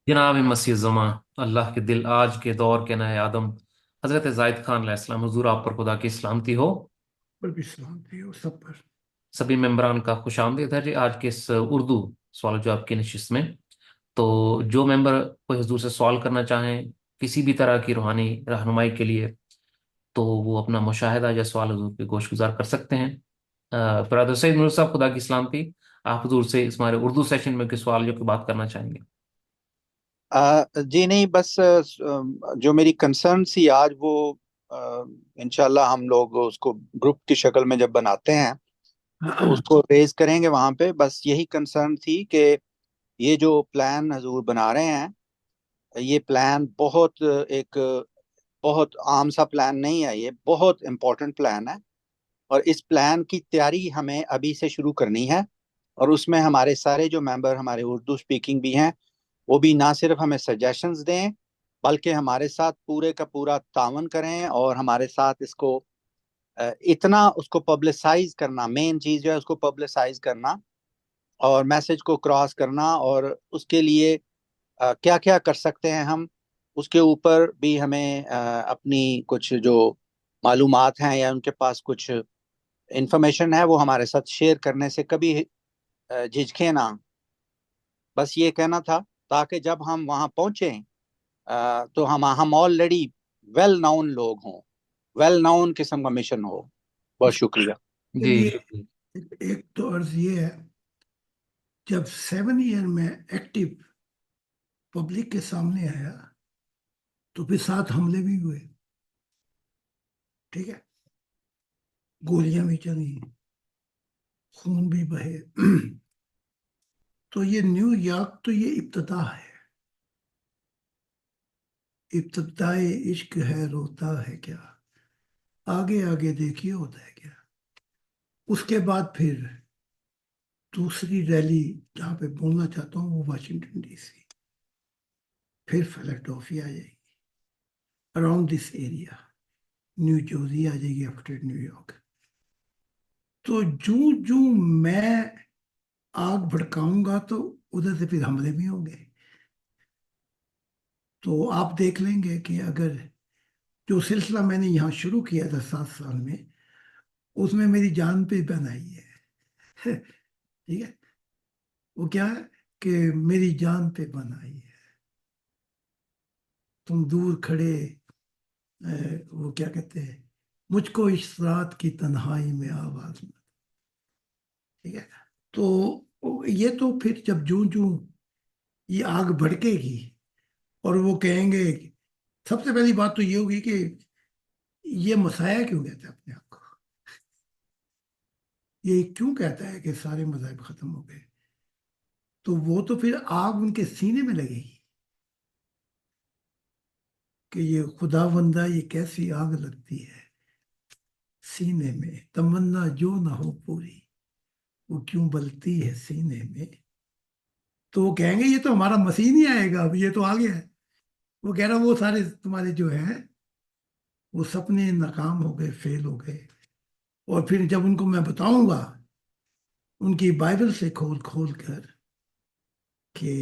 جناب مسیح زماں، اللہ کے دل آج کے دور کے نئے آدم حضرت زائد خان علیہ السلام، حضور آپ پر خدا کی سلامتی ہو۔ پر بھی سلامتی ہو سب پر۔ سبھی ممبران کا خوش آمدید ہے جی آج کے اس اردو سوال و جواب کی نشست میں۔ تو جو ممبر کوئی حضور سے سوال کرنا چاہیں کسی بھی طرح کی روحانی رہنمائی کے لیے، تو وہ اپنا مشاہدہ یا سوال حضور کے گوش گزار کر سکتے ہیں۔ برادر سعید نور صاحب، خدا کی سلامتی، آپ حضور سے اس ہمارے اردو سیشن میں کوئی سوال جو کہ بات کرنا چاہیں گے؟ جی نہیں، بس جو میری کنسرن سی آج وہ انشاءاللہ ہم لوگ اس کو گروپ کی شکل میں جب بناتے ہیں تو اس کو ریز کریں گے وہاں پہ۔ بس یہی کنسرن تھی کہ یہ جو پلان حضور بنا رہے ہیں، یہ پلان بہت عام سا پلان نہیں ہے، یہ بہت امپورٹنٹ پلان ہے، اور اس پلان کی تیاری ہمیں ابھی سے شروع کرنی ہے۔ اور اس میں ہمارے سارے جو ممبر ہمارے اردو سپیکنگ بھی ہیں، وہ بھی نہ صرف ہمیں سجیشنز دیں بلکہ ہمارے ساتھ پورے کا پورا تعاون کریں، اور ہمارے ساتھ اس کو اتنا اس کو پبلسائز کرنا، مین چیز جو ہے اس کو پبلسائز کرنا اور میسج کو کراس کرنا، اور اس کے لیے کیا کیا کر سکتے ہیں ہم، اس کے اوپر بھی ہمیں اپنی کچھ جو معلومات ہیں یا ان کے پاس کچھ انفارمیشن ہے وہ ہمارے ساتھ شیئر کرنے سے کبھی جھجکیں نہ۔ بس یہ کہنا تھا تاکہ جب ہم وہاں پہنچیں تو ہم آلریڈی ویل ناؤن لوگ ہوں، ویل ناؤن قسم کا مشن ہو۔ بہت شکریہ جی یہ شکریہ۔ ایک تو عرض یہ ہے، جب 7 ایئر میں ایکٹیو پبلک کے سامنے آیا تو پھر 7 حملے بھی ہوئے، ٹھیک ہے، گولیاں بھی چلی، خون بھی بہے۔ تو یہ نیو یارک تو یہ ابتدا ہے، ابتدائے عشق ہے روتا ہے کیا، آگے آگے دیکھیے ہوتا ہے کیا۔ اس کے بعد پھر دوسری ریلی جہاں پہ بولنا چاہتا ہوں وہ واشنگٹن ڈی سی، پھر فیلاڈلفیا آ جائے گی، اراؤنڈ دس ایریا، نیو جرسی آ جائے گی آفٹر نیو یارک۔ تو جو میں آگ بھڑکاؤں گا تو ادھر سے پھر حملے بھی ہوں گے۔ تو آپ دیکھ لیں گے کہ اگر جو سلسلہ میں نے یہاں شروع کیا تھا 7 سال میں، اس میں میری جان پہ بنائی ہے ٹھیک ہے، وہ کیا ہے کہ میری جان پہ بنائی ہے، تم دور کھڑے وہ کیا کہتے ہیں، مجھ کو اس رات کی تنہائی میں آواز میں، ٹھیک ہے۔ تو یہ تو پھر جب جوں یہ آگ بھڑکے گی اور وہ کہیں گے، سب سے پہلی بات تو یہ ہوگی کہ یہ مسیح کیوں کہتا ہے اپنے آپ کو، یہ کیوں کہتا ہے کہ سارے مذاہب ختم ہو گئے، تو وہ تو پھر آگ ان کے سینے میں لگے گی کہ یہ خدا بندہ یہ کیسی آگ لگتی ہے سینے میں، تمنا جو نہ ہو پوری وہ کیوں بلتی ہے سینے میں۔ تو وہ کہیں گے یہ تو ہمارا مسیح نہیں آئے گا، اب یہ تو آ گیا ہے۔ وہ کہہ رہا وہ سارے تمہارے جو ہیں وہ سپنے ناکام ہو گئے، فیل ہو گئے، اور پھر جب ان کو میں بتاؤں گا ان کی بائبل سے کھول کھول کر کہ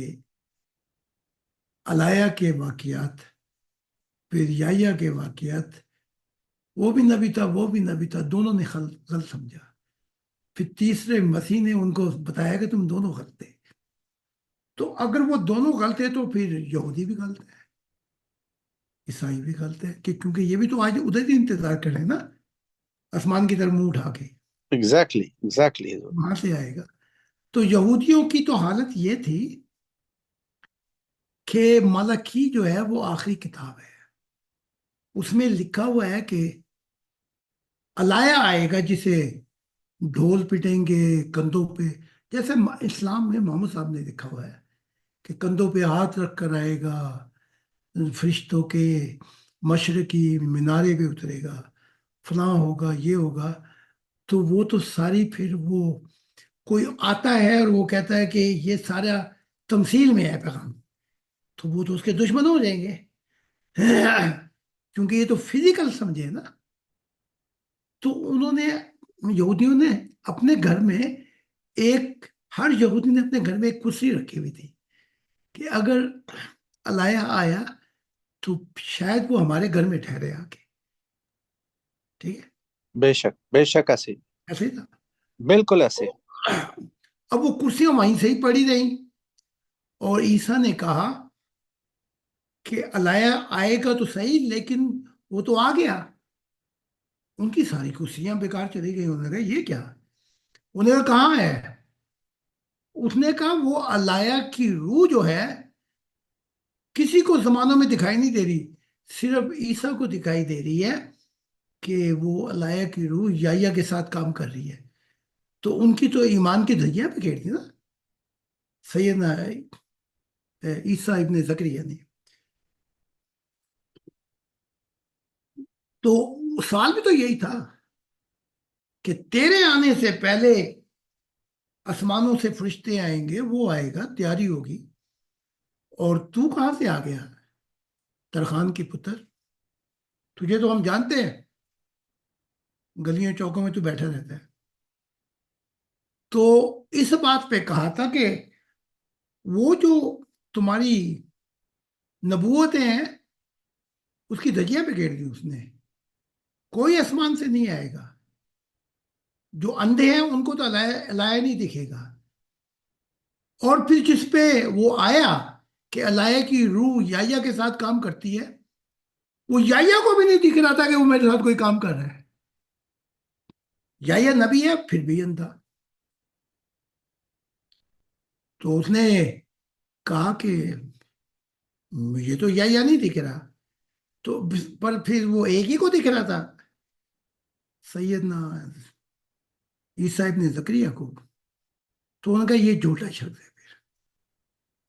الایا کے واقعات، پھر یایا کے واقعات، وہ بھی نبی تھا وہ بھی نبی تھا، دونوں نے غلط سمجھا، پھر تیسرے مسیح نے ان کو بتایا کہ تم دونوں غلط تھے۔ تو اگر وہ دونوں غلط ہے تو پھر یہودی بھی غلط ہے، عیسائی بھی غلط ہے، کہ کیونکہ یہ بھی تو آج ادھر ہی انتظار کر رہے ہیں نا، آسمان کی طرف منہ اٹھا کے ایگزیکٹلی وہاں سے آئے گا۔ تو یہودیوں کی تو حالت یہ تھی کہ ملکی جو ہے وہ آخری کتاب ہے، اس میں لکھا ہوا ہے کہ الایا آئے گا جسے ڈھول پٹیں گے کندھوں پہ، جیسے اسلام میں محمد صاحب نے لکھا ہوا ہے کہ کندھوں پہ ہاتھ رکھ کر آئے گا، فرشتوں کے مشرقی مینارے پہ اترے گا، فلاں ہوگا یہ ہوگا۔ تو وہ تو ساری پھر وہ کوئی آتا ہے اور وہ کہتا ہے کہ یہ سارا تمثیل میں ہے پیغام، تو وہ تو اس کے دشمن ہو جائیں گے کیونکہ یہ تو فزیکل سمجھے نا۔ تو انہوں نے، یہودیوں نے اپنے گھر میں ہر یہودی نے اپنے گھر میں ایک کرسی رکھی ہوئی تھی کہ اگر الایا آیا تو شاید وہ ہمارے گھر میں ٹھہرے آ کے. ٹھیک ہے. بے شک ایسے ہی، ایسے ہی تھا. بالکل ایسے ہی۔ اب وہ کرسیاں وہیں سے ہی پڑی رہیں، اور عیسیٰ نے کہا کہ الایا آئے گا تو صحیح، لیکن وہ تو آ گیا. ان کی ساری کرسیاں بیکار چلی گئی. انہوں نے کہا یہ کیا؟ انہوں نے کہا کہاں ہے؟ اس نے کہا وہ الایا کی روح جو ہے کسی کو زمانوں میں دکھائی نہیں دے رہی، صرف عیسیٰ کو دکھائی دے رہی ہے کہ وہ الایا کی روح یحییٰ کے ساتھ کام کر رہی ہے. تو ان کی تو ایمان کی دھجیاں پکیڑ دی نا سیدنا عیسیٰ ابن زکریا نے. تو سوال بھی تو یہی تھا کہ تیرے آنے سے پہلے آسمانوں سے فرشتے آئیں گے، وہ آئے گا، تیاری ہوگی، اور تو کہاں سے آ گیا ترخان کی پتر؟ تجھے تو ہم جانتے ہیں، گلیوں چوکوں میں تو بیٹھا رہتا ہے. تو اس بات پہ کہا تھا کہ وہ جو تمہاری نبوتیں ہیں اس کی دھجیاں پکیڑ دی اس نے. کوئی آسمان سے نہیں آئے گا. جو اندھے ہیں ان کو تو الایا نہیں دکھے گا. اور پھر جس پہ وہ آیا کہ الایا کی روح یحییٰ کے ساتھ کام کرتی ہے، وہ یحییٰ کو بھی نہیں دکھ رہا تھا کہ وہ میرے ساتھ کوئی کام کر رہا ہے. یحییٰ نبی ہے پھر بھی اندھا. تو اس نے کہا کہ مجھے تو یحییٰ نہیں دکھ رہا. تو پر پھر وہ ایک ہی کو دکھ رہا تھا، سیدنا عیسیٰ ابن زکریا کو. تو انہوں نے کہا یہ جھوٹا شخص ہے پھر.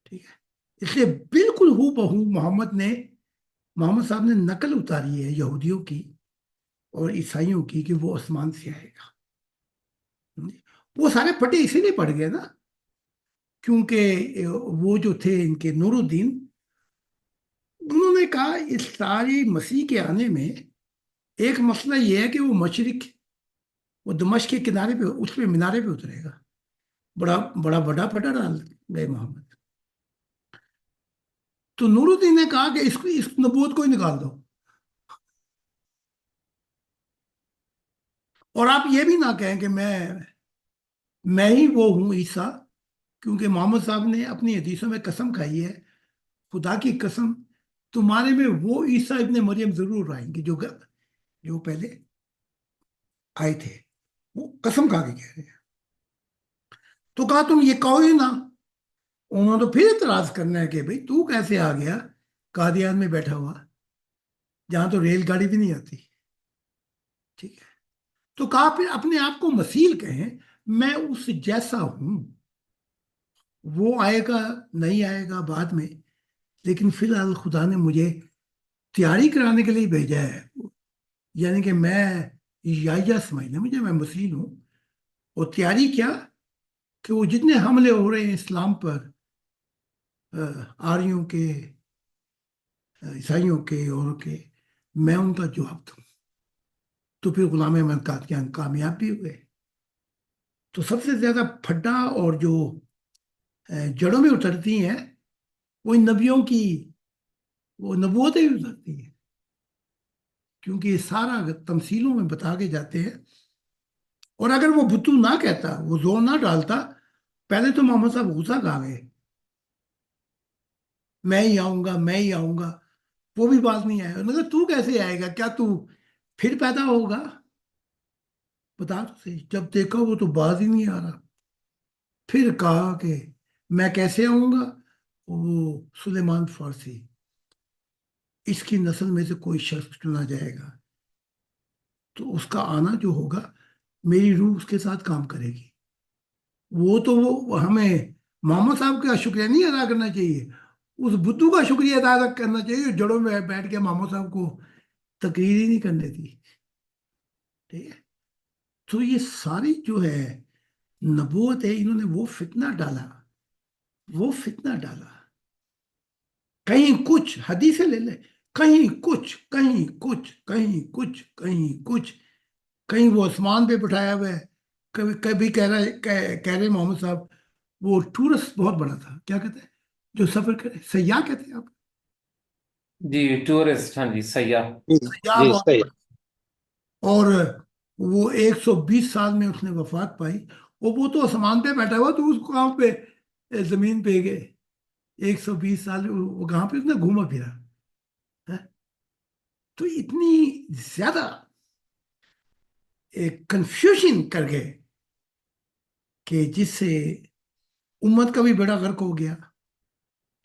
ٹھیک ہے. اس لیے بالکل ہو بہو محمد صاحب نے نقل اتاری ہے یہودیوں کی اور عیسائیوں کی کہ وہ آسمان سے آئے گا. وہ سارے پھٹے اسی لیے پڑ گئے نا، کیونکہ وہ جو تھے ان کے نور الدین، انہوں نے کہا اس ساری مسیح کے آنے میں ایک مسئلہ یہ ہے کہ وہ مشرق، وہ دمشق کے کنارے پہ، اس پہ مینارے پہ اترے گا. بڑا بڑا بڑا پھٹا ڈال گئے محمد. تو نور الدین نے کہا کہ اس نبوت کو ہی نکال دو. اور آپ یہ بھی نہ کہیں کہ میں ہی وہ ہوں عیسیٰ، کیونکہ محمد صاحب نے اپنی حدیثوں میں قسم کھائی ہے، خدا کی قسم تمہارے میں وہ عیسیٰ ابن مریم ضرور آئیں گے جو پہلے آئے تھے. وہ قسم کھا کے کہہ رہے ہیں. تو کہا تم یہ کہو ہی نا. انہوں نے تو پھر اعتراض کرنا ہے کہ بھئی تو کیسے آ گیا قادیان میں بیٹھا ہوا، جہاں تو ریل گاڑی بھی نہیں آتی. ٹھیک ہے. تو کہا پھر اپنے آپ کو مسیح کہیں، میں اس جیسا ہوں. وہ آئے گا نہیں آئے گا بعد میں، لیکن فی الحال خدا نے مجھے تیاری کرانے کے لیے بھیجا ہے. یعنی کہ میں یحییٰ سمجھنا مجھے، میں مسیح ہوں. اور تیاری کیا کہ وہ جتنے حملے ہو رہے ہیں اسلام پر، آریوں کے، عیسائیوں کے اور کے، میں ان کا جواب دوں. تو پھر غلام احمد قادیان کامیاب بھی ہوئے. تو سب سے زیادہ پھڈا اور جو جڑوں میں اترتی ہیں وہ ان نبیوں کی وہ نبوتیں ہی اترتی ہیں، کیونکہ یہ سارا تمثیلوں میں بتا کے جاتے ہیں. اور اگر وہ بتو نہ کہتا، وہ زور نہ ڈالتا، پہلے تو محمد صاحب غصہ کھا گئے، میں ہی آؤں گا میں ہی آؤں گا. وہ بھی بات نہیں آیا. انہوں نے کہا تو کیسے آئے گا؟ کیا تو پھر پیدا ہوگا؟ بتا تو صحیح. جب دیکھا وہ تو باز ہی نہیں آ رہا. پھر کہا کہ میں کیسے آؤں گا؟ وہ سلیمان فارسی، اس کی نسل میں سے کوئی شخص چنا جائے گا تو اس کا آنا جو ہوگا میری روح اس کے ساتھ کام کرے گی. وہ ہمیں محمد صاحب کا شکریہ نہیں ادا کرنا چاہیے، اس بدھو کا شکریہ ادا کرنا چاہیے جو جڑوں میں بیٹھ کے محمد صاحب کو تقریر ہی نہیں کرنے دی. ٹھیک ہے. تو یہ ساری جو ہے نبوت ہے، انہوں نے وہ فتنہ ڈالا. کہیں کچھ حدیثیں لے لیں، کہیں کچھ کہیں کچھ کہیں کچھ کہیں کچھ. کہیں وہ آسمان پہ بٹھایا ہوا ہے، کبھی کہہ رہے محمد صاحب وہ ٹورسٹ بہت بڑا تھا، کیا کہتے ہیں جو سفر کرے، سیاح کہتے ہیں آپ. جی ٹورسٹ، ہاں جی، سیاح۔ جی سیاح جی بہت صحیح۔ پڑے، اور وہ 120 سال میں اس نے وفات پائی، اور وہ تو آسمان پہ بیٹھا ہوا، تو اس کو کہاں پہ زمین پہ گئے؟ 120 سال وہ کہاں پہ اس نے گھوما پھرا ہے؟ تو اتنی زیادہ کنفیوژن کر گئے کہ جس سے امت کا بھی بڑا غرق ہو گیا۔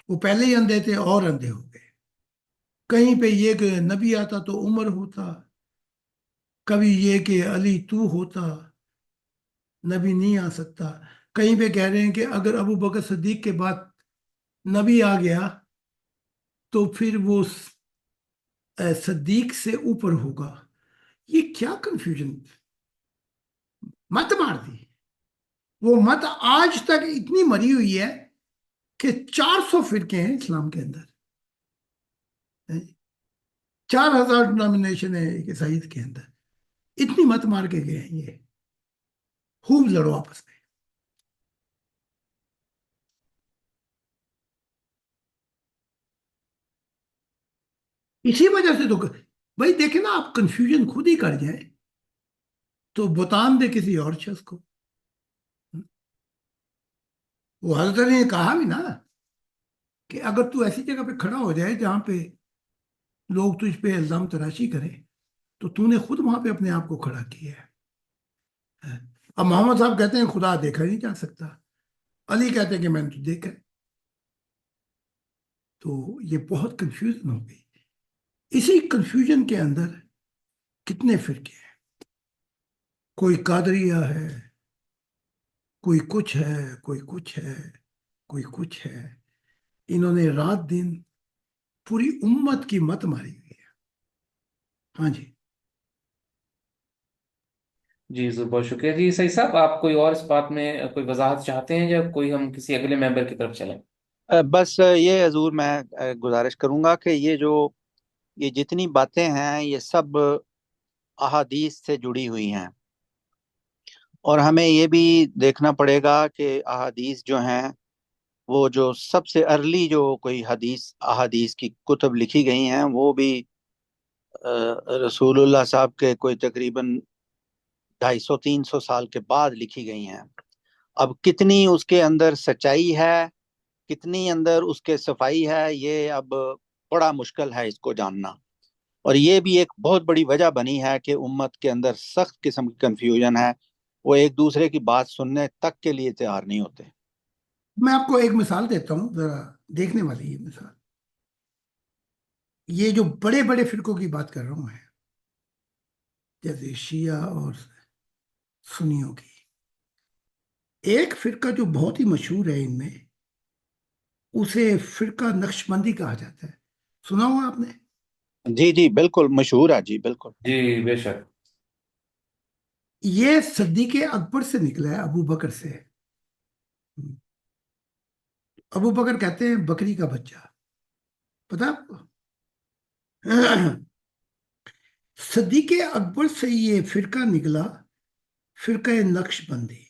وہ پہلے ہی اندھے تھے اور اندھے ہو گئے، کہیں پہ یہ کہ نبی آتا تو عمر ہوتا، کبھی یہ کہ علی تو ہوتا، نبی نہیں آ سکتا، کہیں پہ کہہ رہے ہیں کہ اگر ابو بکر صدیق کے بعد نبی آ گیا تو پھر وہ صدیق سے اوپر ہوگا۔ یہ کیا کنفیوژن مت مار دی! وہ مت آج تک اتنی مری ہوئی ہے کہ 400 فرقے ہیں اسلام کے اندر، 4000 ڈنامینیشن ہے ایک عیسائیت کے اندر، اتنی مت مار کے گئے ہیں یہ، خوب لڑو آپس میں۔ اسی وجہ سے تو بھائی دیکھیں نا، آپ کنفیوژن خود ہی کر جائیں تو بتان دے کسی اور شخص کو۔ وہ حضرت علی نے کہا بھی نا کہ اگر تو ایسی جگہ پہ کھڑا ہو جائے جہاں پہ لوگ تجھ پہ الزام تراشی کریں، تو نے خود وہاں پہ اپنے آپ کو کھڑا کیا ہے۔ اب محمد صاحب کہتے ہیں خدا دیکھا نہیں جا سکتا، علی کہتے ہیں کہ میں نے تو دیکھا ہے۔ تو یہ بہت کنفیوژن ہو گئی۔ اسی کنفیوژن کے اندر کتنے فرقے ہیں، کوئی قادریہ ہے، کوئی کچھ ہے، کوئی کچھ ہے، کوئی کچھ ہے۔ انہوں نے رات دن پوری امت کی مت ماری ہوئی ہے۔ ہاں جی۔ جی بہت شکریہ جی صحیح صاحب، آپ کوئی اور اس بات میں کوئی وضاحت چاہتے ہیں، یا کوئی ہم کسی اگلے ممبر کی طرف چلیں؟ بس یہ حضور میں گزارش کروں گا کہ یہ جتنی باتیں ہیں یہ سب احادیث سے جڑی ہوئی ہیں، اور ہمیں یہ بھی دیکھنا پڑے گا کہ احادیث جو ہیں وہ جو سب سے ارلی جو کوئی احادیث کی کتب لکھی گئی ہیں وہ بھی رسول اللہ صاحب کے کوئی تقریباً 250-300 سال کے بعد لکھی گئی ہیں۔ اب کتنی اس کے اندر سچائی ہے، کتنی اندر اس کے صفائی ہے، یہ اب بڑا مشکل ہے اس کو جاننا، اور یہ بھی ایک بہت بڑی وجہ بنی ہے کہ امت کے اندر سخت قسم کی کنفیوژن ہے، وہ ایک دوسرے کی بات سننے تک کے لیے تیار نہیں ہوتے۔ میں آپ کو ایک مثال دیتا ہوں، ذرا دیکھنے والی یہ مثال، یہ جو بڑے بڑے فرقوں کی بات کر رہا ہوں میں، جیسے شیعہ اور سنیوں کی، ایک فرقہ جو بہت ہی مشہور ہے ان میں، اسے فرقہ نقش بندی کہا جاتا ہے۔ سنا ہوا آپ نے؟ جی جی بالکل مشہور ہے، جی بالکل۔ جی بے شک۔ یہ صدیق اکبر سے نکلا ہے، ابو بکر سے۔ ابو بکر کہتے ہیں بکری کا بچہ، پتا آپ کو؟ صدیق اکبر سے یہ فرقہ نکلا، فرقہ نقش بندی۔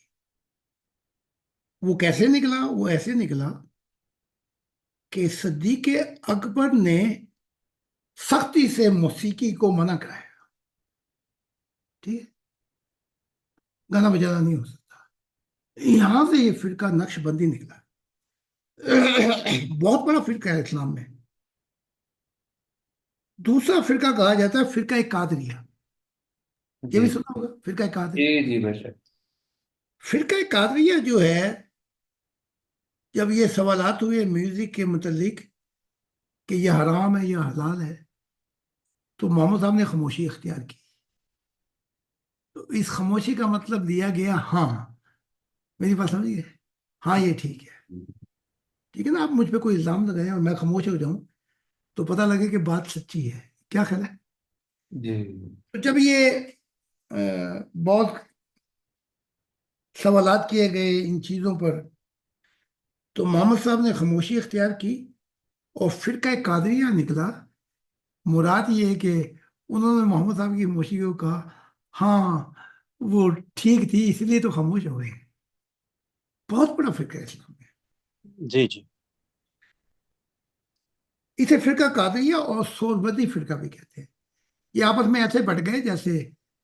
وہ کیسے نکلا؟ وہ ایسے نکلا کہ صدیق اکبر نے سختی سے موسیقی کو منع کرایا، ٹھیک ہے؟ گانا بجانا نہیں ہو سکتا۔ یہاں سے یہ فرقہ نقش بندی نکلا، بہت بڑا فرقہ ہے اسلام میں۔ دوسرا فرقہ کہا جاتا ہے فرقہ قادریہ، یہ جی بھی سنا ہوگا، فرقہ جی قادریہ۔ جی بے شک۔ فرقہ قادریہ جو ہے، جب یہ سوالات ہوئے میوزک کے متعلق کہ یہ حرام ہے یا حلال ہے، تو محمد صاحب نے خاموشی اختیار کی۔ تو اس خاموشی کا مطلب لیا گیا ہاں، میری بات سمجھیے، ہاں یہ ٹھیک ہے، ٹھیک ہے نا؟ آپ مجھ پہ کوئی الزام لگائیں اور میں خاموش ہو جاؤں تو پتہ لگے کہ بات سچی ہے، کیا خیال ہے؟ جی تو جب یہ بہت سوالات کیے گئے ان چیزوں پر، تو محمد صاحب نے خاموشی اختیار کی اور فرقہ قادریہ نکلا۔ مراد یہ ہے کہ انہوں نے محمد صاحب کی خاموشی کو کہا ہاں وہ ٹھیک تھی، اس لیے تو خاموش ہو گئے۔ بہت بڑا فرقہ ہے اسلام میں۔ جی جی اسے فرقہ قادریہ اور سوربدی فرقہ بھی کہتے ہیں. یہ آپس میں ایسے بٹ گئے جیسے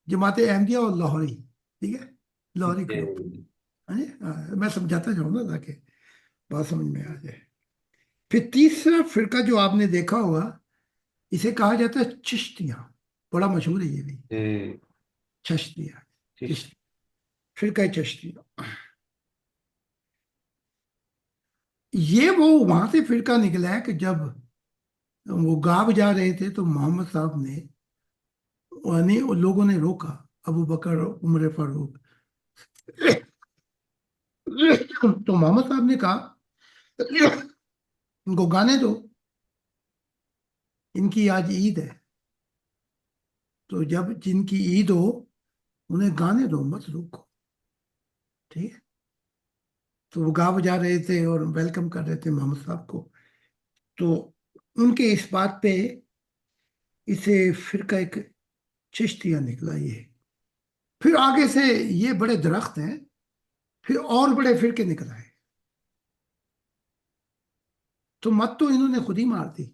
جماعت احمدیہ اور لاہوری. ٹھیک ہے، لاہوری گروپ. جی ہاں جی، میں سمجھاتا جاؤں گا تاکہ بات سمجھ میں آ جائے. پھر تیسرا فرقہ جو آپ نے دیکھا ہوگا، اسے کہا جاتا ہے چشتیاں. بڑا مشہور ہے یہ بھی، جی چشتیاں. ٹھیک. چشتی، فرقہ چشتیاں. یہ وہ وہاں سے فرقہ نکلا ہے کہ جب وہ گاو جا رہے تھے تو محمد صاحب نے، یعنی لوگوں نے روکا، ابو بکر، عمر فاروق. تو محمد صاحب نے کہا ان کو گانے دو، ان کی آج عید ہے. تو جب جن کی عید ہو انہیں گانے دو، مت روکو. ٹھیک ہے. تو وہ گا بجا رہے تھے اور ویلکم کر رہے تھے محمد صاحب کو. تو ان کے اس بات پہ اسے فرقہ ایک چشتیہ نکلا یہ. پھر آگے سے یہ بڑے درخت ہیں، پھر اور بڑے فرقے نکل آئے. تو مت تو انہوں نے خود ہی مار دی،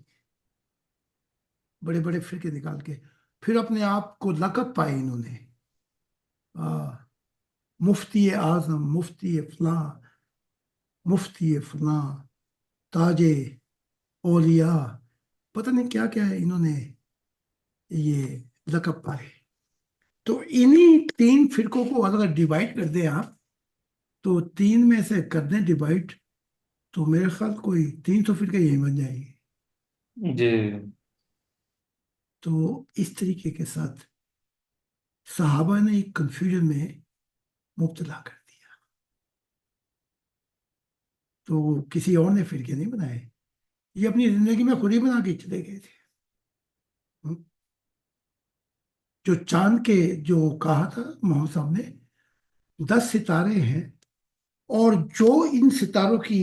بڑے بڑے فرقے نکال کے. پھر اپنے آپ کو لقب پائے انہوں نے، مفتی اعظم، مفتی فلاں، مفتی فلاں، تاج اولیاء، پتہ نہیں کیا کیا ہے انہوں نے یہ لقب پائے. تو انہی تین فرقوں کو اگر ڈیوائڈ کر دیں آپ، تو تین میں سے کر دیں ڈیوائڈ، تو میرے خیال کوئی 300 فرقے یہی بن جائیں گے. جی تو اس طریقے کے ساتھ صحابہ نے ایک کنفیوژن میں مبتلا کر دیا. تو کسی اور نے فرقے نہیں بنائے، یہ اپنی زندگی میں خود ہی بنا کے چلے گئے تھے. جو چاند کے جو کہا تھا محمد صاحب نے 10 ستارے ہیں، اور جو ان ستاروں کی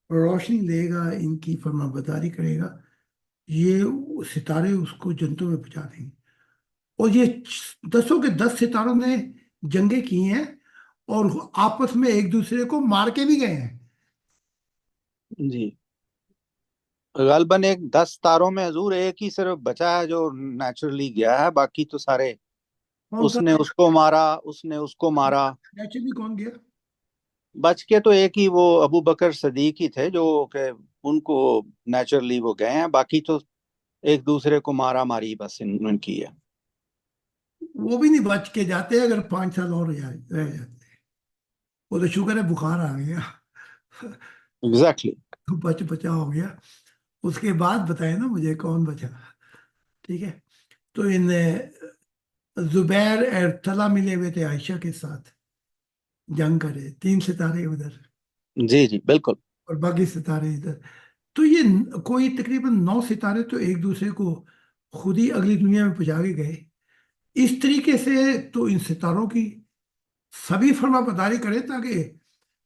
روشنی لے گا، ان کی فرما برداری کرے گا، یہ ستارے اس کو جنتوں میں پہنچا دیں گے. اور یہ 10 کے 10 ستاروں نے جنگیں کی ہیں اور آپس میں ایک دوسرے کو مار کے بھی گئے ہیں. جی غالباً ایک 10 تاروں میں حضور ایک ہی صرف بچا ہے جو نیچرلی گیا ہے، باقی تو سارے کون اس سا؟ نے اس کو مارا، اس نے اس کو مارا. نیچرلی کون گیا؟ بچ کے تو ایک ہی وہ ابو بکر صدیق ہی تھے جو کہ ان کو نیچرلی وہ گئے ہیں، باقی تو ایک دوسرے کو مارا ماری بس ان کی ہے. وہ بھی نہیں بچ کے جاتے اگر 5 سال اور رہ جاتے. وہ تو شکر ہے بخار آ گیا، ایگزیکٹلی. بچا ہو گیا. اس کے بعد بتائے نا مجھے کون بچا. ٹھیک ہے. تو ان زبیر اور طلحہ ملے ہوئے تھے عائشہ کے ساتھ، جنگ کرے، 3 ستارے ادھر جی جی بالکل. اور باقی ستارے ادھر. تو یہ کوئی تقریباً 9 ستارے تو ایک دوسرے کو خود ہی اگلی دنیا میں پہنچا کے گئے. اس طریقے سے تو ان ستاروں کی سبھی فرما برداری کرے تاکہ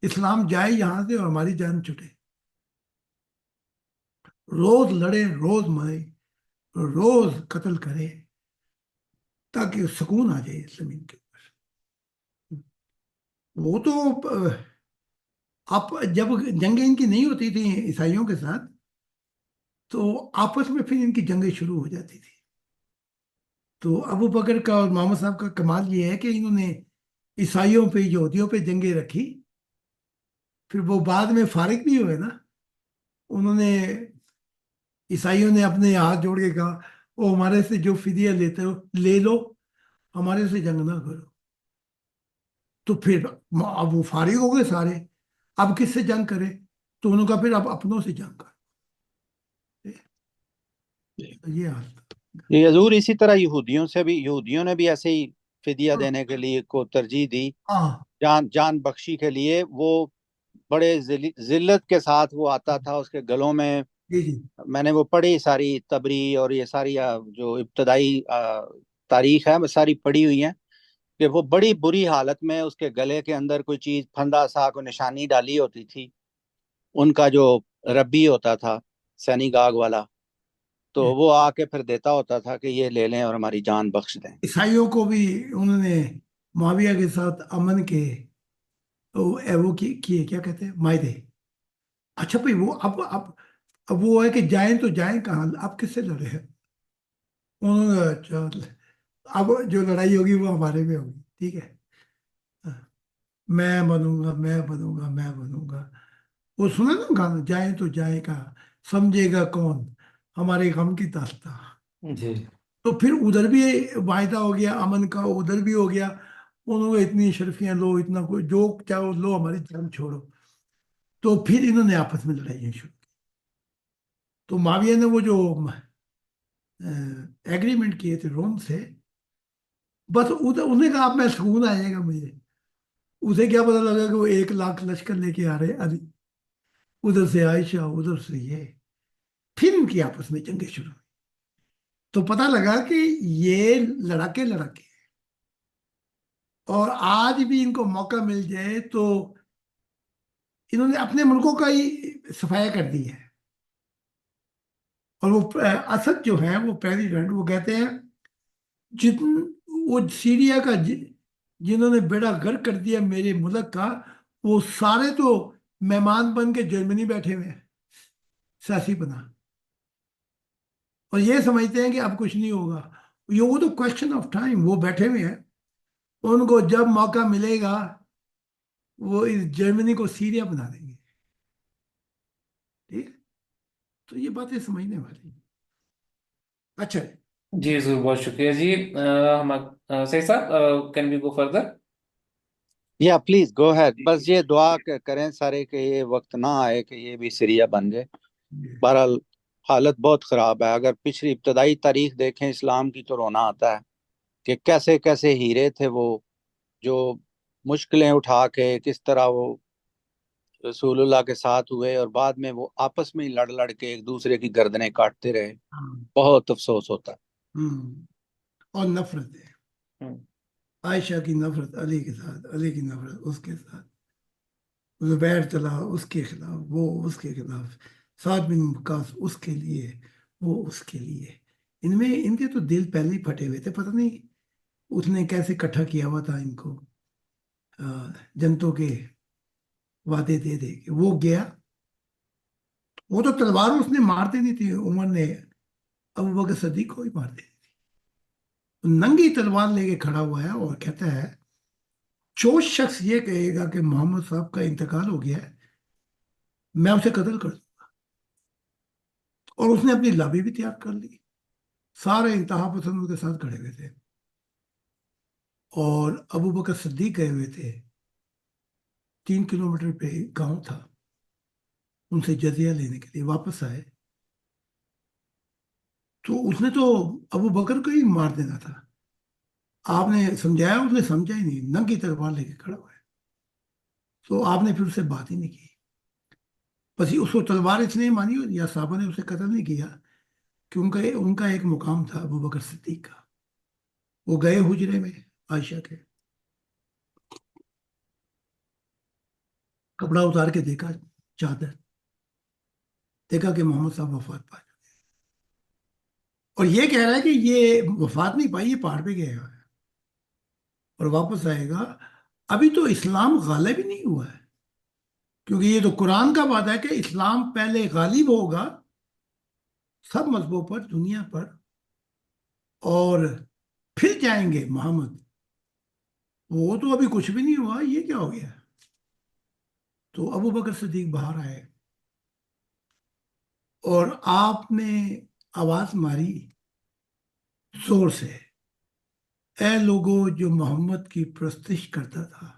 اسلام جائے یہاں سے اور ہماری جان چھٹے. روز لڑے، روز مرے، روز قتل کرے تاکہ سکون آ جائے زمین کے اوپر. وہ تو آپ جب جنگیں ان کی نہیں ہوتی تھیں عیسائیوں کے ساتھ، تو آپس میں پھر ان کی جنگیں شروع ہو جاتی تھی. تو ابو بکر کا اور محمد صاحب کا کمال یہ ہے کہ انہوں نے عیسائیوں پہ، یہودیوں پہ جنگیں رکھی. پھر وہ بعد میں فارغ بھی ہوئے نا، انہوں نے، عیسائیوں نے اپنے ہاتھ جوڑ کے کہا وہ ہمارے سے جو فدیہ لیتے ہو لے لو، ہمارے سے جنگ نہ کرو. تو پھر اب وہ فارغ ہو گئے سارے، اب کس سے جنگ کرے؟ تو انہوں کا پھر اب اپنوں سے جنگ کر. یہ حال تھا. یہ حضور اسی طرح یہودیوں نے بھی ایسے ہی فدیہ دینے کے لیے کو ترجیح دی، ہاں جان بخشی کے لیے. وہ بڑے ذلت کے ساتھ وہ آتا تھا، اس کے گلوں میں جی جی میں نے وہ پڑھی ساری تبری اور یہ ساری جو ابتدائی تاریخ ہے وہ ساری پڑھی ہوئی ہیں کہ وہ بڑی بری حالت میں اس کے گلے کے اندر کوئی چیز پھندا سا کوئی نشانی ڈالی ہوتی تھی. ان کا جو ربی ہوتا تھا سینیگاگ والا، تو وہ آ کے پھر دیتا ہوتا تھا کہ یہ لے لیں اور ہماری جان بخش دیں. عیسائیوں کو بھی انہوں نے معاویہ کے ساتھ امن کے وہ کیے، کیا کہتے ہیں، معاہدے. اچھا بھائی، وہ اب اب وہ ہے کہ جائیں تو جائیں کہاں، آپ کس سے لڑے ہیں؟ انہوں نے اچھا، اب جو لڑائی ہوگی وہ ہمارے میں ہوگی، ٹھیک ہے، میں بنوں گا، میں بنوں گا، میں بنوں گا۔ وہ سنا نا گانا، جائیں تو جائیں کہاں، سمجھے گا کون ہمارے غم کی داستاں۔ جی تو پھر ادھر بھی معاہدہ ہو گیا امن کا، ادھر بھی ہو گیا، انہوں نے اتنی شرفیاں لو، اتنا کوئی جو چاہو لو، ہماری جان چھوڑو۔ تو پھر انہوں نے آپس میں لڑائیاں شروع کی۔ تو معاویہ نے وہ جو ایگریمنٹ کیے تھے روم سے، بس انہوں نے کہا اب میں سکون آئے گا مجھے۔ اسے کیا پتا لگا کہ وہ 1 لاکھ لشکر لے کے آ رہے علی، ادھر سے عائشہ، ادھر سے یہ، پھر ان کی آپس میں جنگیں شروع ہوئی۔ تو پتا لگا کہ یہ لڑاکے لڑاکے ہیں، اور آج بھی ان کو موقع مل جائے تو انہوں نے اپنے ملکوں کا ہی صفایا کر دی ہے۔ اور وہ اسد جو ہیں وہ پریزیڈنٹ، وہ کہتے ہیں جتن وہ سیریا کا جنہوں نے بیڑا غرق کر دیا میرے ملک کا، وہ سارے تو مہمان بن کے جرمنی بیٹھے ہوئے ہیں، سیاسی بنا، اور یہ سمجھتے ہیں کہ اب کچھ نہیں ہوگا۔ یہ وہ تو کوشچن آف ٹائم، وہ بیٹھے ہوئے ہیں، ان کو جب موقع ملے گا وہ اس جرمنی کو سیریا بنا دیں گے، ٹھیک ہے؟ تو یہ باتیں سمجھنے والی ہیں۔ اچھا، جی ضرور، بہت شکریہ جی۔ ہم سعید صاحب، کین وی گو فردر؟ یا پلیز گو ہیڈ، بس یہ دعا کریں سارے کہ یہ وقت نہ آئے کہ یہ بھی سیریا بن جائے۔ بہرحال حالت بہت خراب ہے، اگر پچھلی ابتدائی تاریخ دیکھیں اسلام کی تو رونا آتا ہے کہ کیسے کیسے ہیرے تھے وہ، جو مشکلیں اٹھا کے کس طرح وہ رسول اللہ کے ساتھ ہوئے، اور بعد میں وہ آپس میں ہی لڑ لڑ کے ایک دوسرے کی گردنیں کاٹتے رہے۔ بہت افسوس ہوتا ہے۔ اور نفرت ہے، عائشہ کی نفرت علی کے ساتھ، علی کی نفرت اس کے ساتھ، زبیر چلا اس کے خلاف، وہ اس کے خلاف، سعد بن وقاص اس کے لیے، وہ اس کے لیے۔ ان میں ان کے تو دل پہلے ہی پھٹے ہوئے تھے، پتہ نہیں اس نے کیسے اکٹھا کیا ہوا تھا ان کو، جنتوں کے وعدے دے دے کے وہ گیا۔ وہ تو تلوار اس نے مارتے نہیں تھی، عمر نے ابو بکر صدیق کو ہی مار دی، ننگی تلوار لے کے کھڑا ہوا ہے، اور کہتا ہے جو شخص یہ کہے گا کہ محمد صاحب کا انتقال ہو گیا ہے میں اسے قتل کر دوں۔ اور اس نے اپنی لابی بھی تیار کر لی، سارے انتہا پسندوں کے ساتھ کھڑے ہوئے تھے، اور ابو بکر صدیق گئے ہوئے تھے، 3 کلومیٹر پہ گاؤں تھا، ان سے جزیہ لینے کے لیے واپس آئے۔ تو اس نے تو ابو بکر کو ہی مار دینا تھا، آپ نے سمجھایا، اس نے سمجھا ہی نہیں، ننگی تلوار لے کے کھڑا ہوا ہے۔ تو آپ نے پھر اسے بات ہی نہیں کی، بس اس کو تلوار اس لیے مانی، یا صحابہ نے اسے قتل نہیں کیا کہ ان کا ایک مقام تھا ابو بکر صدیق کا۔ وہ گئے حجرے میں عائشہ کے، کپڑا اتار کے دیکھا، چادر، دیکھا کہ محمد صاحب وفات پا چکے، اور یہ کہہ رہا ہے کہ یہ وفات نہیں پائی، یہ پہاڑ پہ گیا ہے اور واپس آئے گا۔ ابھی تو اسلام غالب ہی نہیں ہوا ہے، کیونکہ یہ تو قرآن کا وعدہ ہے کہ اسلام پہلے غالب ہوگا سب مذہبوں پر دنیا پر، اور پھر جائیں گے محمد۔ وہ تو ابھی کچھ بھی نہیں ہوا، یہ کیا ہو گیا؟ تو ابو بکر صدیق باہر آئے، اور آپ نے آواز ماری زور سے، اے لوگوں جو محمد کی پرستش کرتا تھا،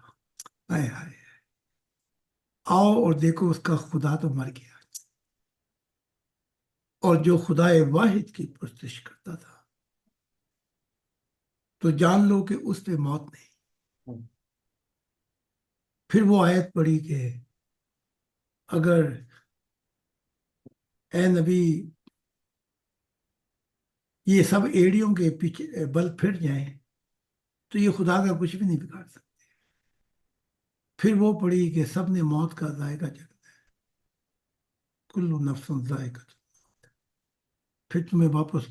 آئے آئے آؤ اور دیکھو اس کا خدا تو مر گیا، اور جو خدا واحد کی پرستش کرتا تھا تو جان لو کہ اس پہ موت نہیں۔ پھر وہ آیت پڑھی کہ اگر اے نبی یہ سب ایڑیوں کے پیچھے بل پھر جائیں تو یہ خدا کا کچھ بھی نہیں بگاڑ سکتے۔ پھر وہ پڑھی کہ سب نے موت کا ذائقہ چکھنا ہے، کل نفس ذائقہ، پھر تمہیں واپس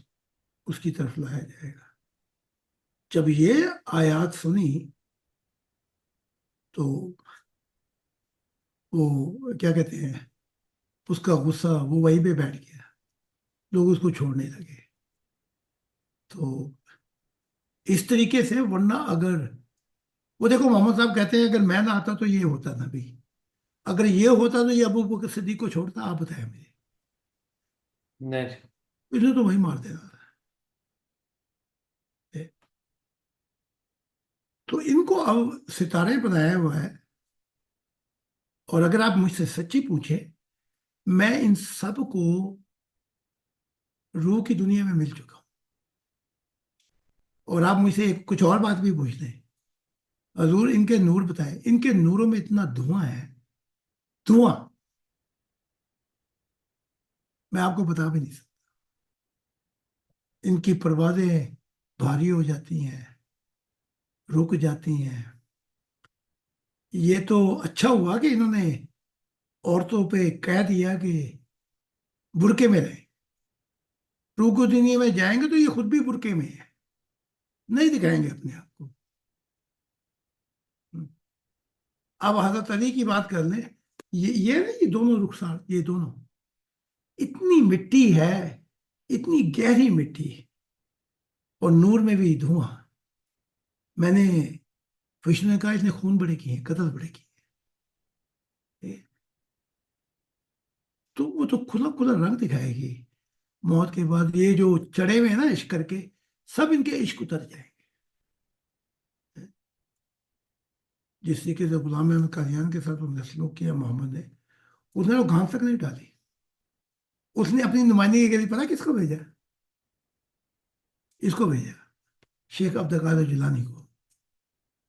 اس کی طرف لایا جائے گا۔ جب یہ آیات سنی تو وہ کیا کہتے ہیں، اس کا غصہ وہ وہیں پہ بیٹھ گیا، لوگ اس کو چھوڑنے لگے. تو اس طریقے سے، ورنہ اگر وہ دیکھو محمد صاحب کہتے ہیں اگر میں نہ آتا تو یہ ہوتا نہ بھی، اگر یہ ہوتا تو یہ ابو بکر صدیق کو چھوڑتا؟ آپ بتائیں مجھے. نہیں. اس نے تو وہی مار دینا تھا. تو ان کو اب ستارے بنایا ہوا ہے. اور اگر آپ مجھ سے سچی پوچھیں، میں ان سب کو روح کی دنیا میں مل چکا ہوں. اور آپ مجھ سے کچھ اور بات بھی پوچھ لیں، حضور ان کے نور بتائیں. ان کے نوروں میں اتنا دھواں ہے، دھواں میں آپ کو بتا بھی نہیں سکتا. ان کی پروازیں بھاری ہو جاتی ہیں، رک جاتی ہیں. یہ تو اچھا ہوا کہ انہوں نے عورتوں پہ کہہ دیا کہ برقعے میں رہیں. روح کی دنیا میں جائیں گے تو یہ خود بھی برقعے میں ہے، نہیں دکھائیں گے اپنے آپ کو. اب حضرت علی کی بات کر لیں. یہ نہیں، یہ دونوں رخسار، یہ دونوں اتنی مٹی ہے، اتنی گہری مٹی، اور نور میں بھی دھواں. میں نے وشنو نے کہا اس نے خون بڑے کیے ہیں، قتل بڑے کیے ہیں. تو وہ تو کھلا کھلا رنگ دکھائے گی موت کے بعد. یہ جو چڑھے ہوئے ہیں نا عشق کر کے، سب ان کے عشق اتر جائیں گے. جس طریقے سے غلام احمد قادیان کے ساتھ انہوں نے سلوک کیا محمد نے، اس نے وہ گھاس تک نہیں ڈالی. اس نے اپنی نمائندگی کے لیے پتا کس کو بھیجا؟ اس کو بھیجا، شیخ عبد القادر جیلانی کو.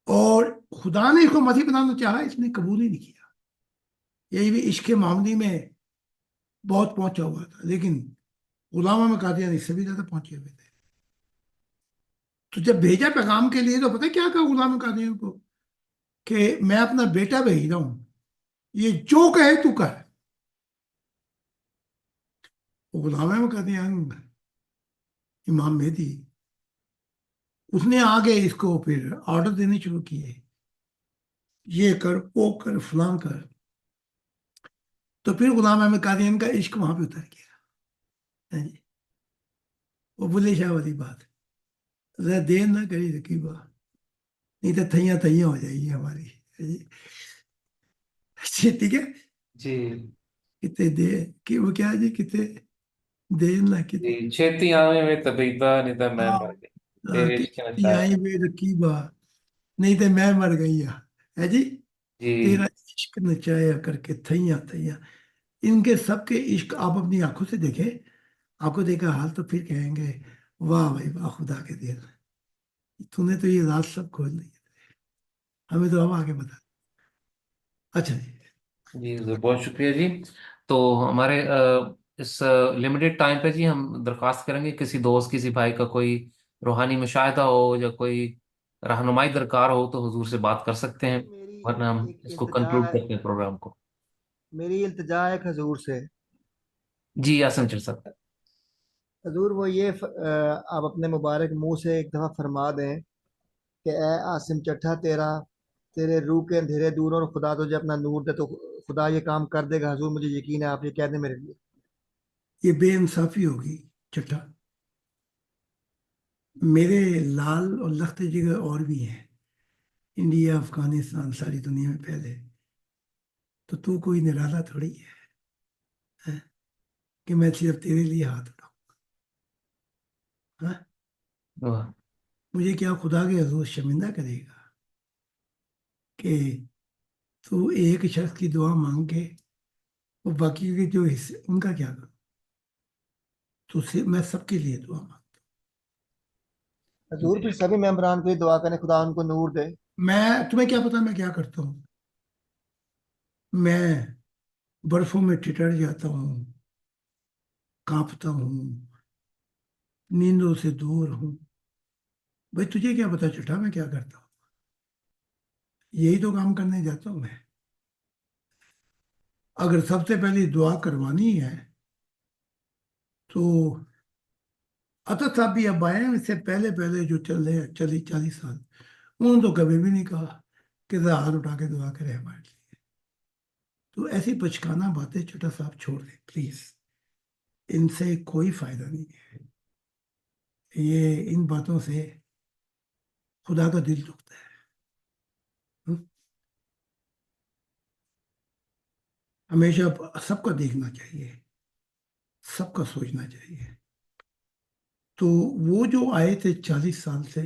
اور خدا نے اس کو مسیح بنانا چاہا، اس نے قبول ہی نہیں کیا. یہی بھی عشق معاملی میں بہت پہنچا ہوا تھا، لیکن غلام احمد قادیانی اس سے بھی زیادہ پہنچے ہوئے تھے. تو جب بھیجا پیغام کے لیے، تو پتہ کیا کہا غلام احمد قادیانی کو؟ کہ میں اپنا بیٹا بھیج رہا ہوں، یہ جو کہے تو کر. غلام احمد قادیانی امام مہدی، اس نے آگے اس کو پھر آرڈر دینے شروع کیے، یہ کر، وہ کر، فلاں کر. تو پھر غلام احمد قادیانی کا عشق وہاں پہ اتر گیا. ہاں جی، وہ بلے شاہ والی بات، ذرا دیر نہ کری رقیبہ، نہیں تو تھیاں تھیاں ہو جائے گی ہماری. ہاں جی. اچھا ٹھیک ہے. جی. کتنے دیر کہ وہ کیا جی، کتنے دیر نہ کتنے. جی چھیتی آویں میں طبیبہ نہیں تو میں ہاں مر گئی، تیرے کہ عشق میں چاہے. آئی بے رقیبہ، نہیں تو میں مر گئی. ہے جی. تیرا جی. عشق نچایا کر کے تھیاں تھیاں. ان کے سب کے عشق آپ اپنی آنکھوں سے دیکھیں، آپ کو دیکھا حال تو پھر کہیں گے واہ بھائی واہ، خدا کے دل، تو نے تو یہ راز سب کھول دی. ہمیں تو اب آگے بتا. اچھا جی. جی بہت شکریہ جی. تو ہمارے اس لمیٹڈ ٹائم پہ جی ہم درخواست کریں گے کسی دوست کسی بھائی کا کوئی روحانی مشاہدہ ہو یا کوئی رہنمائی درکار ہو تو حضور سے بات کر سکتے ہیں، میری ورنہ ہم ایک اس کو التجا کنکلوڈ ہے، کرتے ہیں پروگرام کو. میری التجا ہے حضور سے. جی آسن چل سکتا ہے. حضور وہ یہ آپ اپنے مبارک منہ سے ایک دفعہ فرما دیں کہ اے عاصم چٹھا، تیرے روح کے اندھیرے دور اور خدا تجھے اپنا نور دے، تو خدا یہ کام کر دے گا. حضور مجھے یقین ہے، آپ یہ کہہ دیں میرے لیے. یہ بے انصافی ہوگی چٹا. میرے لال اور لخت جگر اور بھی ہیں، انڈیا، افغانستان، ساری دنیا میں پھیلے. تو کوئی نرالا تھوڑی ہے ہاں، کہ میں صرف تیرے لیے ہاتھ اٹھاؤں. ہاں، واہ. مجھے کیا خدا کے حضور شرمندہ کرے گا کہ تو ایک شخص کی دعا مانگ کے وہ باقی کے جو حصے ان کا کیا کروں؟ تو میں سب کے لیے دعا مانگتا حضور پھر سبھی ممبران کے لیے دعا کریں، خدا ان کو نور دے. ہوں. میں تمہیں کیا پتا میں کیا کرتا ہوں؟ میں برفوں میں ٹٹر جاتا ہوں، کانپتا ہوں، نیندوں سے دور ہوں. بھائی تجھے کیا پتا چٹا میں کیا کرتا ہوں؟ یہی تو کام کرنے جاتا ہوں میں. اگر سب سے پہلی دعا کروانی ہے تو عطا صاحب بھی اب آئے ہیں، اس سے پہلے پہلے جو چل رہے ہیں 40 سال، انہوں نے تو کبھی بھی نہیں کہا کہ ذرا ہاتھ اٹھا کے دعا کرے ہمارے لیے. تو ایسی بچکانہ باتیں چٹا صاحب چھوڑ دیں پلیز، ان سے کوئی فائدہ نہیں ہے، یہ ان باتوں سے خدا کا دل دکھتا ہے۔ ہمیشہ سب کا دیکھنا چاہیے، سب کا سوچنا چاہیے۔ تو وہ جو آئے تھے 40 سال سے،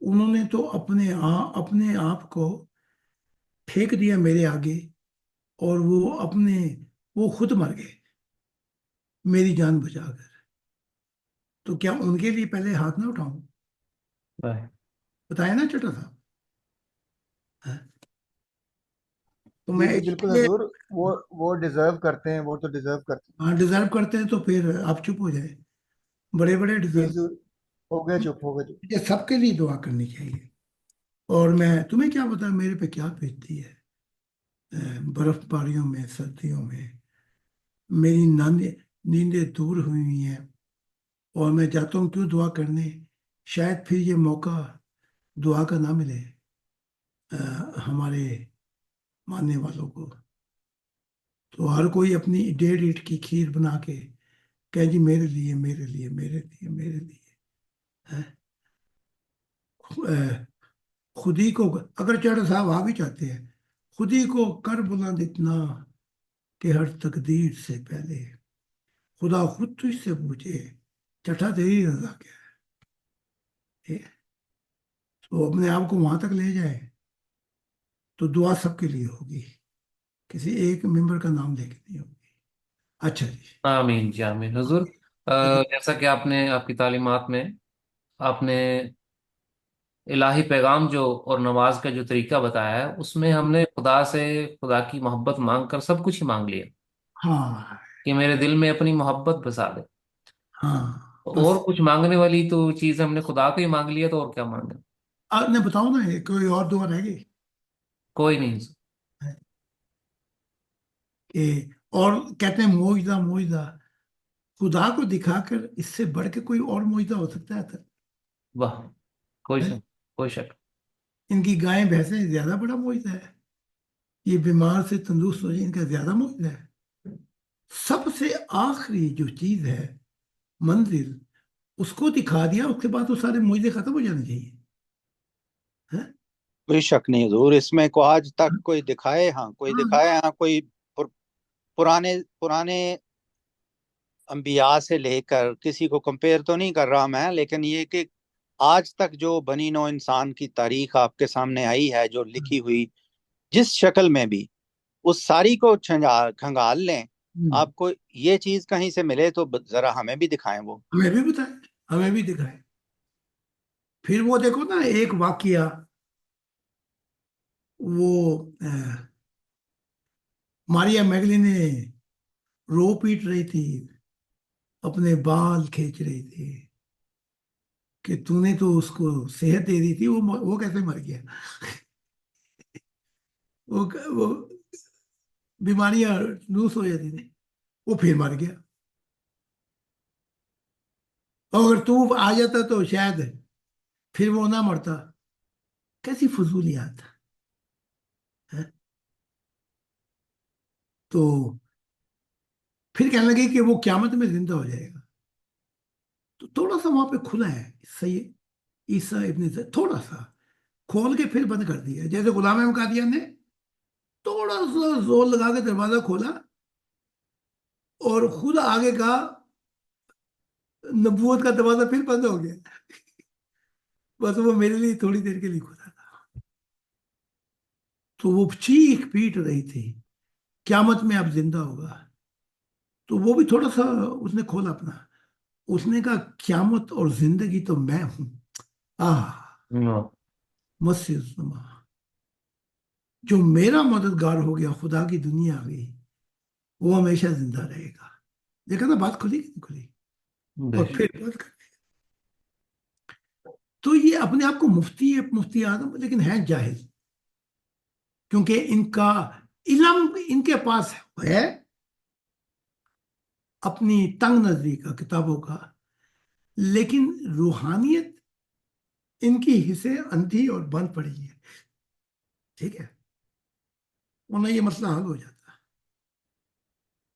انہوں نے تو اپنے آپ کو پھینک دیا میرے آگے، اور وہ خود مر گئے میری جان بچا کر۔ تو کیا ان کے لیے پہلے ہاتھ نہ اٹھاؤں؟ بتائیں نا چٹا صاحب۔ ہاں؟ تو جی میں جی اس بالکل لیے، حضور، وہ ڈیزرو کرتے ہیں، وہ تو ڈیزرو کرتے ہیں۔ ہاں ڈیزرو کرتے ہیں، تو پھر آپ چپ ہو جائیں، بڑے بڑے جی ڈیزرو۔ حضور، ہو گئے چپ، ہو گئے چپ۔ مجھے سب کے لیے دعا کرنی چاہیے۔ اور میں تمہیں کیا بتا میرے پہ کیا بیتتی ہے، برف باریوں میں، سردیوں میں میری نیندیں دور ہوئی ہیں، اور میں چاہتا ہوں کیوں دعا کرنے، شاید پھر یہ موقع دعا کا نہ ملے ہمارے ماننے والوں کو۔ تو ہر کوئی اپنی 1.5 اینٹ کی کھیر بنا کے کہ جی میرے لیے، میرے لیے، میرے لیے، میرے لیے۔ ہیں؟ خود ہی کو، اگر چڑھ صاحب آ بھی چاہتے ہیں، خود ہی کو کر بلند اتنا کہ ہر تقدیر سے پہلے خدا خود تجھ سے پوچھے چٹھا تیری رضا کیا ہے۔ تو اپنے آپ کو وہاں تک لے جائے تو دعا سب کے لیے ہوگی، کسی ایک ممبر کا نام لے کے نہیں ہوگی۔ اچھا جی، آمین جی آمین حضور۔ جیسا کہ آپ کی تعلیمات میں آپ نے الہی پیغام جو اور نماز کا جو طریقہ بتایا ہے، اس میں ہم نے خدا سے خدا کی محبت مانگ کر سب کچھ ہی مانگ لیا ہاں کہ میرے دل میں اپنی محبت بسا دے۔ ہاں، بس اور کچھ مانگنے والی تو چیز ہم نے خدا کو ہی مانگ لیا، تو اور کیا مانگے؟ آپ نے بتاؤ نا، کوئی اور دعا رہ گئی کوئی نہیں۔ کہ، اور کہتے ہیں معجزہ معجزہ، خدا کو دکھا کر اس سے بڑھ کے کوئی اور معجزہ ہو سکتا ہے؟ واہ، کوئی ہے؟ شک، کوئی شک۔ ان کی گائیں بھینسیں زیادہ بڑا معجزہ ہے؟ یہ بیمار سے تندرست ہو جائے، ان کا زیادہ معجزہ ہے؟ سب سے آخری جو چیز ہے، منزل، اس کو دکھا دیا، اس کے بعد تو سارے معجزے ختم ہو جانے چاہیے۔ ہیں؟ کوئی شک نہیں حضور، اس میں کو آج تک کوئی دکھائے، ہاں کوئی ہاں دکھائے، ہاں کوئی پرانے پرانے انبیاء سے لے کر کسی کو کمپیئر تو نہیں کر رہا میں، لیکن یہ کہ آج تک جو بنی نوع انسان کی تاریخ آپ کے سامنے آئی ہے، جو لکھی ہوئی جس شکل میں بھی، اس ساری کو کھنگال لیں، ہوں، آپ کو یہ چیز کہیں سے ملے تو ذرا ہمیں بھی دکھائیں وہ۔ ہمیں بھی بتائیں، ہمیں بھی دکھائیں۔ پھر وہ دیکھو نا ایک واقعہ، وہ ماریا میگلینی رو پیٹ رہی تھی، اپنے بال کھینچ رہی تھی کہ تو نے تو اس کو صحت دے دی تھی، وہ کیسے مر گیا؟ وہ بیماریاں لوس ہو جاتی تھی، وہ پھر مر گیا۔ اور اگر تو آ جاتا تو شاید پھر وہ نہ مرتا۔ کیسی فضولیات ہے۔ تو پھر کہنے لگے کہ وہ قیامت میں زندہ ہو جائے گا، تو تھوڑا سا وہاں پہ کھلا ہے صحیح، عیسیٰ ابن تھوڑا سا کھول کے پھر بند کر دیا، جیسے غلام احمد قادیانی نے تھوڑا سا زور لگا کے دروازہ کھولا اور خود آگے کا نبوت کا دروازہ پھر بند ہو گیا، بس وہ میرے لیے تھوڑی دیر کے لیے کھلا تھا۔ تو وہ چیخ پیٹ رہی تھی قیامت میں اب زندہ ہوگا، تو وہ بھی تھوڑا سا اس نے کھولا اپنا، اس نے کہا قیامت اور زندگی تو میں ہوں۔ آہ، مسجد الزما، جو میرا مددگار ہو گیا، خدا کی دنیا آ گئی، وہ ہمیشہ زندہ رہے گا۔ دیکھا نا بات کھلی کہ نہیں کھلی؟ بے اور شک۔ پھر بات کر، تو یہ اپنے آپ کو مفتی ہے، مفتی اعظم، لیکن ہیں جاہل، کیونکہ ان کا علم ان کے پاس ہے اپنی تنگ نظری کا، کتابوں کا، لیکن روحانیت ان کی حصے اندھی اور بند پڑی ہے۔ ٹھیک ہے، ورنہ یہ مسئلہ حل ہو جاتا